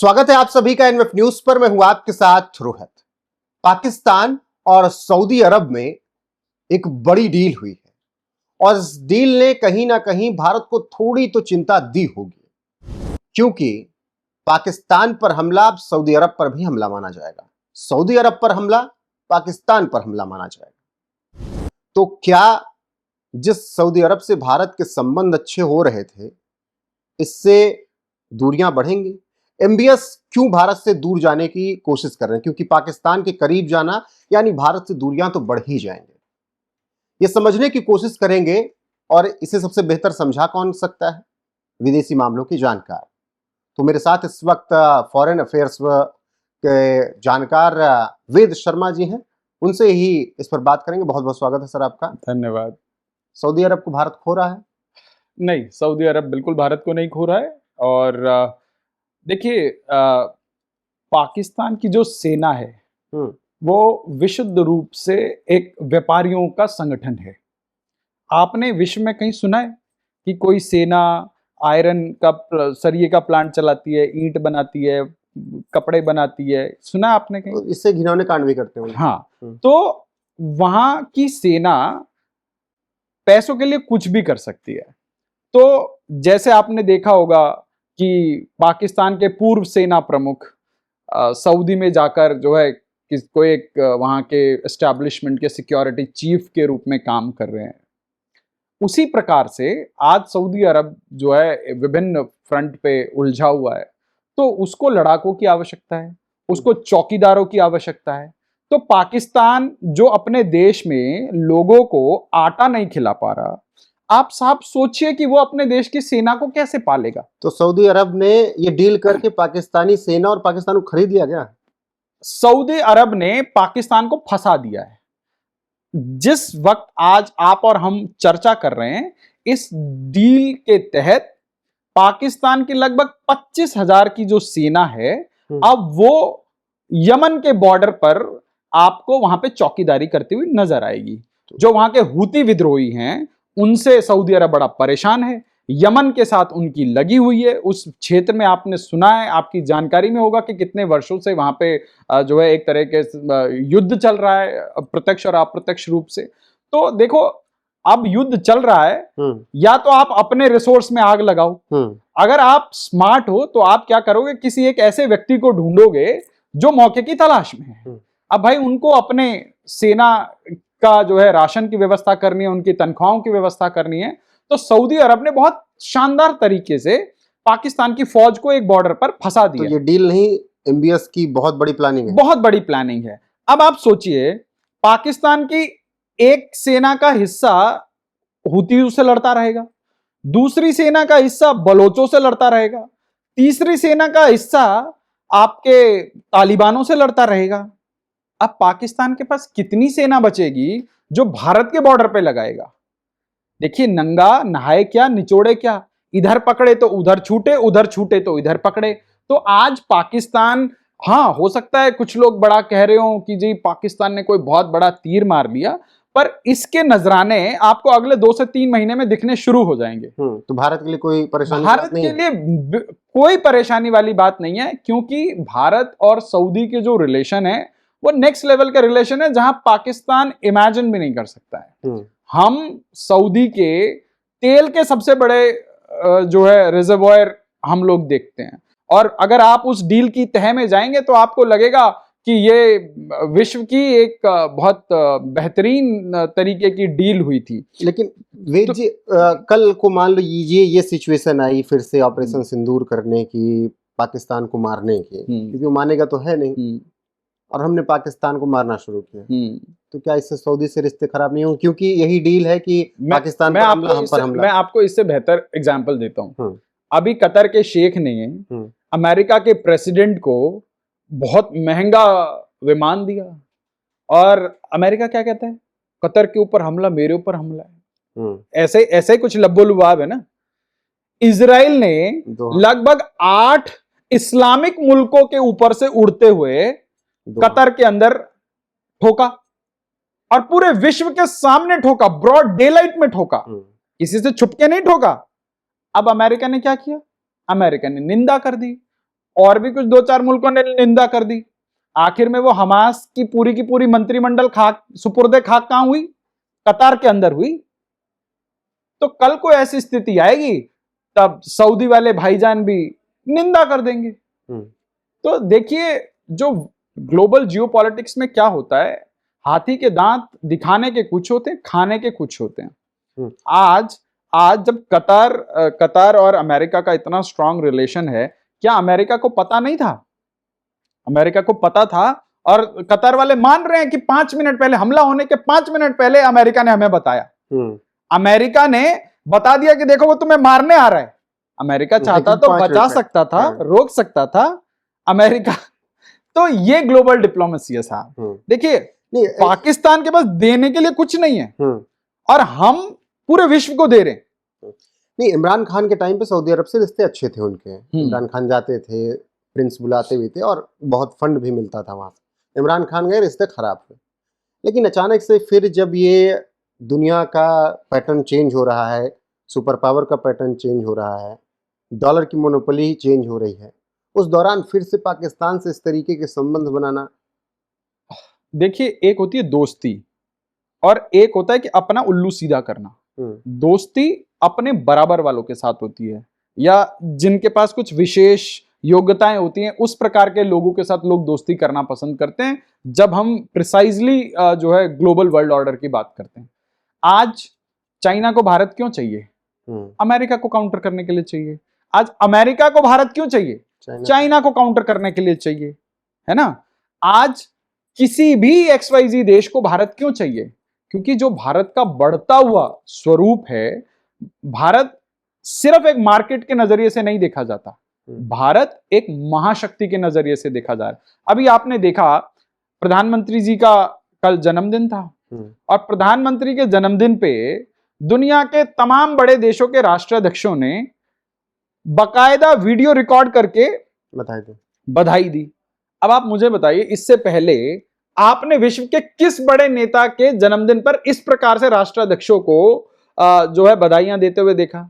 स्वागत है आप सभी का एनएफ न्यूज पर। मैं हूं आपके साथ रोहित। पाकिस्तान और सऊदी अरब में एक बड़ी डील हुई है और इस डील ने कहीं ना कहीं भारत को थोड़ी तो चिंता दी होगी, क्योंकि पाकिस्तान पर हमला अब सऊदी अरब पर भी हमला माना जाएगा, सऊदी अरब पर हमला पाकिस्तान पर हमला माना जाएगा। तो क्या जिस सऊदी अरब से भारत के संबंध अच्छे हो रहे थे, इससे दूरियां बढ़ेंगी? एमबीएस क्यों भारत से दूर जाने की कोशिश कर रहे हैं? क्योंकि पाकिस्तान के करीब जाना यानी भारत से दूरियां तो बढ़ ही जाएंगे। ये समझने की कोशिश करेंगे और इसे सबसे बेहतर समझा कौन सकता है? विदेशी मामलों की जानकार। तो मेरे साथ इस वक्त फॉरेन अफेयर्स के जानकार वेद शर्मा जी हैं, उनसे ही इस पर बात करेंगे। बहुत बहुत स्वागत है सर आपका। धन्यवाद। सऊदी अरब को भारत खो रहा है? नहीं, सऊदी अरब बिल्कुल भारत को नहीं खो रहा है। और देखिए, पाकिस्तान की जो सेना है वो विशुद्ध रूप से एक व्यापारियों का संगठन है। आपने विश्व में कहीं सुना है कि कोई सेना आयरन का सरिये का प्लांट चलाती है, ईंट बनाती है, कपड़े बनाती है? सुना है आपने कहीं? इससे घिनौने कांड भी करते हैं। हाँ, तो वहां की सेना पैसों के लिए कुछ भी कर सकती है। तो जैसे आपने देखा होगा कि पाकिस्तान के पूर्व सेना प्रमुख सऊदी में जाकर जो है कोई एक वहाँ के एस्टैब्लिशमेंट के सिक्योरिटी चीफ के रूप में काम कर रहे हैं। उसी प्रकार से आज सऊदी अरब जो है विभिन्न फ्रंट पे उलझा हुआ है, तो उसको लड़ाकों की आवश्यकता है, उसको चौकीदारों की आवश्यकता है। तो पाकिस्तान जो अपने देश में लोगों को आटा नहीं खिला पा रहा, आप साहब सोचिए कि वो अपने देश की सेना को कैसे पालेगा। तो सऊदी अरब ने ये डील करके पाकिस्तानी सेना और पाकिस्तान को खरीद लिया गया। सऊदी अरब ने पाकिस्तान को फंसा दिया है। जिस वक्त आज आप और हम चर्चा कर रहे हैं, इस डील के तहत पाकिस्तान की लगभग 25,000 की जो सेना है, अब वो यमन के बॉर्डर पर आपको वहां पे चौकीदारी करती हुई नजर आएगी। जो वहां के हूती विद्रोही हैं, उनसे सऊदी अरब बड़ा परेशान है। यमन के साथ उनकी लगी हुई है। उस क्षेत्र में आपने सुना है, आपकी जानकारी में होगा कि कितने वर्षों से वहां पे जो है एक तरह के युद्ध चल रहा है, प्रत्यक्ष और अप्रत्यक्ष रूप से। तो देखो, अब युद्ध चल रहा है, या तो आप अपने रिसोर्स में आग लगाओ। अगर आप स्मार्ट हो तो आप क्या करोगे, किसी एक ऐसे व्यक्ति को ढूंढोगे जो मौके की तलाश में है। अब भाई उनको अपने सेना का जो है राशन की व्यवस्था करनी है, उनकी तनख्वाहों की व्यवस्था करनी है। तो सऊदी अरब ने बहुत शानदार तरीके से पाकिस्तान की फौज को एक बॉर्डर पर फंसा दिया। तो ये डील नहीं, एमबीएस की बहुत बड़ी प्लानिंग है। बहुत बड़ी प्लानिंग है। अब आप सोचिए, पाकिस्तान की एक सेना का हिस्सा हुतियों से लड़ता रहेगा, दूसरी सेना का हिस्सा बलोचों से लड़ता रहेगा, तीसरी सेना का हिस्सा आपके तालिबानों से लड़ता रहेगा। अब पाकिस्तान के पास कितनी सेना बचेगी जो भारत के बॉर्डर पे लगाएगा? देखिए, नंगा नहाए क्या निचोड़े क्या, इधर पकड़े तो उधर छूटे, उधर छूटे तो इधर पकड़े। तो आज पाकिस्तान, हाँ हो सकता है कुछ लोग बड़ा कह रहे हो कि जी पाकिस्तान ने कोई बहुत बड़ा तीर मार लिया, पर इसके नजराने आपको अगले 2 से 3 महीने में दिखने शुरू हो जाएंगे। तो भारत के लिए कोई परेशानी भारत के लिए कोई परेशानी वाली बात नहीं है, क्योंकि भारत और सऊदी के जो रिलेशन है वो नेक्स्ट लेवल का रिलेशन है, जहां पाकिस्तान इमेजिन भी नहीं कर सकता है। हम सऊदी के तेल के सबसे बड़े जो है रिजर्वॉयर हम लोग देखते हैं, और अगर आप उस डील की तह में जाएंगे तो आपको लगेगा कि ये विश्व की एक बहुत बेहतरीन तरीके की डील हुई थी। लेकिन वेद जी, कल को मान लो ये सिचुएशन आई फिर से ऑपरेशन सिंदूर करने की, पाकिस्तान को मारने की, क्योंकि वो मानेगा तो है नहीं, और हमने पाकिस्तान को मारना शुरू किया, तो क्या इससे सऊदी से रिश्ते खराब नहीं होंगे? क्योंकि यही डील है कि पाकिस्तान पर हमला, हम पर हमला। मैं आपको इससे बेहतर एग्जांपल देता हूं। अभी कतर के शेख ने अमेरिका के प्रेसिडेंट को बहुत महंगा विमान दिया, और अमेरिका क्या कहता है, कतर के ऊपर हमला, मेरे ऊपर हमला है। ऐसे ऐसे कुछ लब्बो लुबाब है ना। इजराइल ने लगभग 8 इस्लामिक मुल्कों के ऊपर से उड़ते हुए कतर के अंदर ठोका, और पूरे विश्व के सामने ठोका, ब्रॉड डेलाइट में ठोका, किसी से छुप के नहीं ठोका। अब अमेरिका ने क्या किया? अमेरिका ने निंदा कर दी। और भी कुछ 2-4 मुल्कों ने निंदा कर दी। आखिर में वो हमास की पूरी मंत्रिमंडल खाक सुपुर्दे खाक कहां हुई? कतार के अंदर हुई। तो कल को ऐसी स्थिति आएगी तब सऊदी वाले भाईजान भी निंदा कर देंगे। तो देखिए, जो ग्लोबल जियोपॉलिटिक्स में क्या होता है, हाथी के दांत दिखाने के कुछ होते हैं, खाने के कुछ होते हैं। आज जब कतार और अमेरिका का इतना स्ट्रांग रिलेशन है, क्या अमेरिका को पता नहीं था? अमेरिका को पता था, और कतार वाले मान रहे हैं कि 5 मिनट पहले, हमला होने के 5 मिनट पहले अमेरिका ने हमें बताया। अमेरिका ने बता दिया कि देखो वो तुम्हें मारने आ रहा है। अमेरिका चाहता तो बचा सकता था, रोक सकता था अमेरिका। तो ये ग्लोबल डिप्लोमेसी है साहब। देखिए, पाकिस्तान के पास देने के लिए कुछ नहीं है, और हम पूरे विश्व को दे रहे हैं। नहीं, इमरान खान के टाइम पे सऊदी अरब से रिश्ते अच्छे थे उनके। इमरान खान जाते थे, प्रिंस बुलाते भी थे, और बहुत फंड भी मिलता था वहां से। इमरान खान गए, रिश्ते खराब हुए। लेकिन अचानक से फिर जब ये दुनिया का पैटर्न चेंज हो रहा है, सुपर पावर का पैटर्न चेंज हो रहा है, डॉलर की मोनोपोली चेंज हो रही है, उस दौरान फिर से पाकिस्तान से इस तरीके के संबंध बनाना। देखिए, एक होती है दोस्ती, और एक होता है कि अपना उल्लू सीधा करना। दोस्ती अपने बराबर वालों के साथ होती है, या जिनके पास कुछ विशेष योग्यताएं होती हैं, उस प्रकार के लोगों के साथ लोग दोस्ती करना पसंद करते हैं, जब हम प्रिसाइजली जो है ग्लोबल वर्ल्ड ऑर्डर की बात करते हैं। आज चाइना को भारत क्यों चाहिए? अमेरिका को काउंटर करने के लिए चाहिए। आज अमेरिका को भारत क्यों चाहिए? चाइना को काउंटर करने के लिए चाहिए, है ना। आज किसी भी XYZ देश को भारत क्यों चाहिए? क्योंकि जो भारत का बढ़ता हुआ स्वरूप है, भारत सिर्फ एक मार्केट के नजरिए से नहीं देखा जाता, भारत एक महाशक्ति के नजरिए से देखा जा रहा है। अभी आपने देखा, प्रधानमंत्री जी का कल जन्मदिन था, और प्रधानमंत्री के जन्मदिन पे दुनिया के तमाम बड़े देशों के राष्ट्राध्यक्षों ने बकायदा वीडियो रिकॉर्ड करके बधाई दी। अब आप मुझे बताइए, इससे पहले आपने विश्व के किस बड़े नेता के जन्मदिन पर इस प्रकार से राष्ट्राध्यक्षों को जो है बधाइयां देते हुए देखा?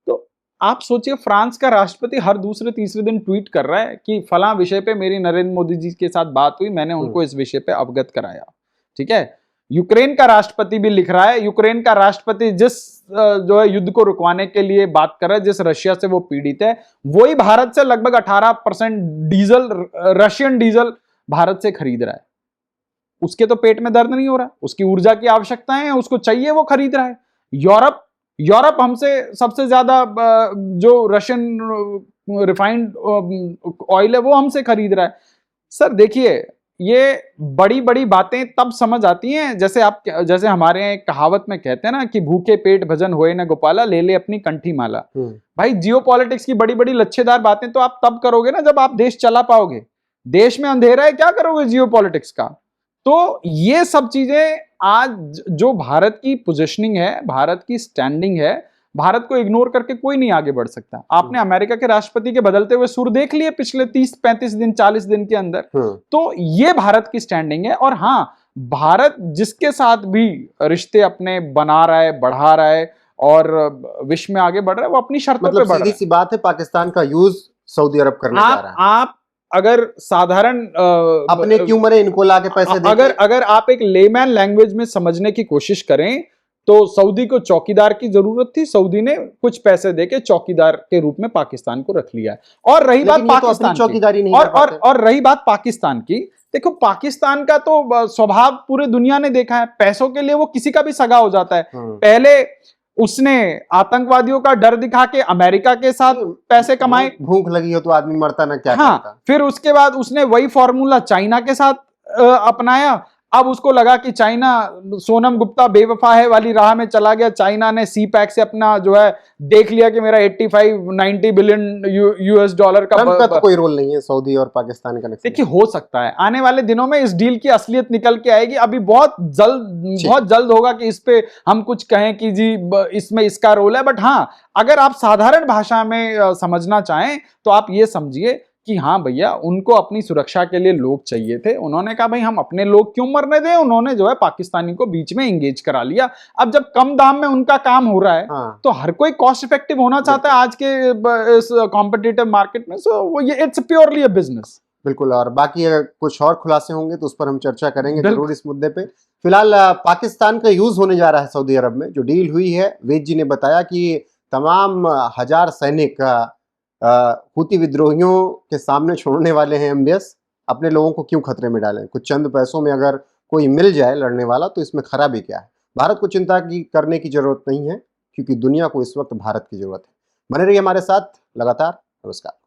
तो आप सोचिए, फ्रांस का राष्ट्रपति हर दूसरे तीसरे दिन ट्वीट कर रहा है कि फलां विषय पे मेरी नरेंद्र मोदी जी के साथ बात हुई, मैंने उनको इस विषय पे अवगत कराया। ठीक है। यूक्रेन का राष्ट्रपति भी लिख रहा है, यूक्रेन का राष्ट्रपति जिस जो है युद्ध को रुकवाने के लिए बात कर रहा है, जिस रशिया से वो पीड़ित है, वही भारत से लगभग 18% डीजल, रशियन डीजल भारत से खरीद रहा है। उसके तो पेट में दर्द नहीं हो रहा, उसकी ऊर्जा की आवश्यकताएं हैं, उसको चाहिए, वो खरीद रहा है। यूरोप हमसे सबसे ज्यादा जो रशियन रिफाइंड ऑयल है वो हमसे खरीद रहा है। सर देखिए, ये बड़ी बड़ी बातें तब समझ आती हैं, जैसे हमारे यहाँ एक कहावत में कहते हैं ना कि भूखे पेट भजन होए न गोपाला, ले ले अपनी कंठी माला। भाई, जियोपॉलिटिक्स की बड़ी बड़ी लच्छेदार बातें तो आप तब करोगे ना जब आप देश चला पाओगे। देश में अंधेरा है, क्या करोगे जियोपॉलिटिक्स का? तो ये सब चीजें आज जो भारत की पोजीशनिंग है, भारत की स्टैंडिंग है, भारत को इग्नोर करके कोई नहीं आगे बढ़ सकता। आपने अमेरिका के राष्ट्रपति के बदलते हुए सुर देख लिए पिछले 30-35 दिन, 40 दिन के अंदर। तो ये भारत की स्टैंडिंग है। और हाँ, भारत जिसके साथ भी रिश्ते अपने बना रहा है, बढ़ा रहा है, और विश्व में आगे बढ़ रहा है, वो अपनी शर्तों पे बढ़ रहा है। सीधी सी बात है, पाकिस्तान का यूज सऊदी अरब करने जा रहा है। आप अगर साधारण अपने क्यों मरे, इनको लाके पैसे देते। अगर आप एक लेमैन लैंग्वेज में समझने की कोशिश करें तो सऊदी को चौकीदार की जरूरत थी, सऊदी ने कुछ पैसे देके चौकीदार के रूप में पाकिस्तान को रख लिया है। और रही बात पाकिस्तान चौकीदारी नहीं और रही बात पाकिस्तान की, देखो पाकिस्तान का तो स्वभाव पूरे दुनिया ने देखा है, पैसों के लिए वो किसी का भी सगा हो जाता है। पहले उसने आतंकवादियों का डर दिखा के अमेरिका के साथ पैसे कमाए, भूख लगी हो तो आदमी मरता ना, क्या हाँ, फिर उसके बाद उसने वही फॉर्मूला चाइना के साथ अपनाया। अब उसको लगा कि चाइना सोनम गुप्ता बेवफा है वाली राह में चला गया। चाइना ने CPEC से अपना जो है देख लिया कि मेरा 85-90 बिलियन US डॉलर का तो कोई रोल नहीं है सऊदी और पाकिस्तान का। देखिए, हो सकता है आने वाले दिनों में इस डील की असलियत निकल के आएगी। अभी बहुत जल्द होगा कि इस पे हम कुछ कहें कि जी इसमें इसका रोल है। बट हाँ, अगर आप साधारण भाषा में समझना चाहें तो आप ये समझिए कि हाँ भैया उनको अपनी सुरक्षा के लिए लोग चाहिए थे, उन्होंने कहा भाई हम अपने लोग क्यों मरने दें, उन्होंने जो है पाकिस्तानी को बीच में एंगेज करा लिया। अब जब कम दाम में उनका काम हो रहा है हाँ तो हर कोई कॉस्ट इफेक्टिव होना चाहता है आज के इस कॉम्पिटिटिव मार्केट में। सो वो ये इट्स प्योरली अ बिजनेस। बिल्कुल। और बाकी अगर कुछ और खुलासे होंगे तो उस पर हम चर्चा करेंगे बिल्कुल। जरूर इस मुद्दे पे। फिलहाल पाकिस्तान का यूज होने जा रहा है सऊदी अरब में। जो डील हुई है, वेद जी ने बताया कि तमाम 1000 सैनिक हूती विद्रोहियों के सामने छोड़ने वाले हैं MBS। अपने लोगों को क्यों खतरे में डालें, कुछ चंद पैसों में अगर कोई मिल जाए लड़ने वाला तो इसमें खराबी क्या है। भारत को चिंता की करने की जरूरत नहीं है, क्योंकि दुनिया को इस वक्त भारत की जरूरत है। बने रहिए हमारे साथ लगातार। नमस्कार।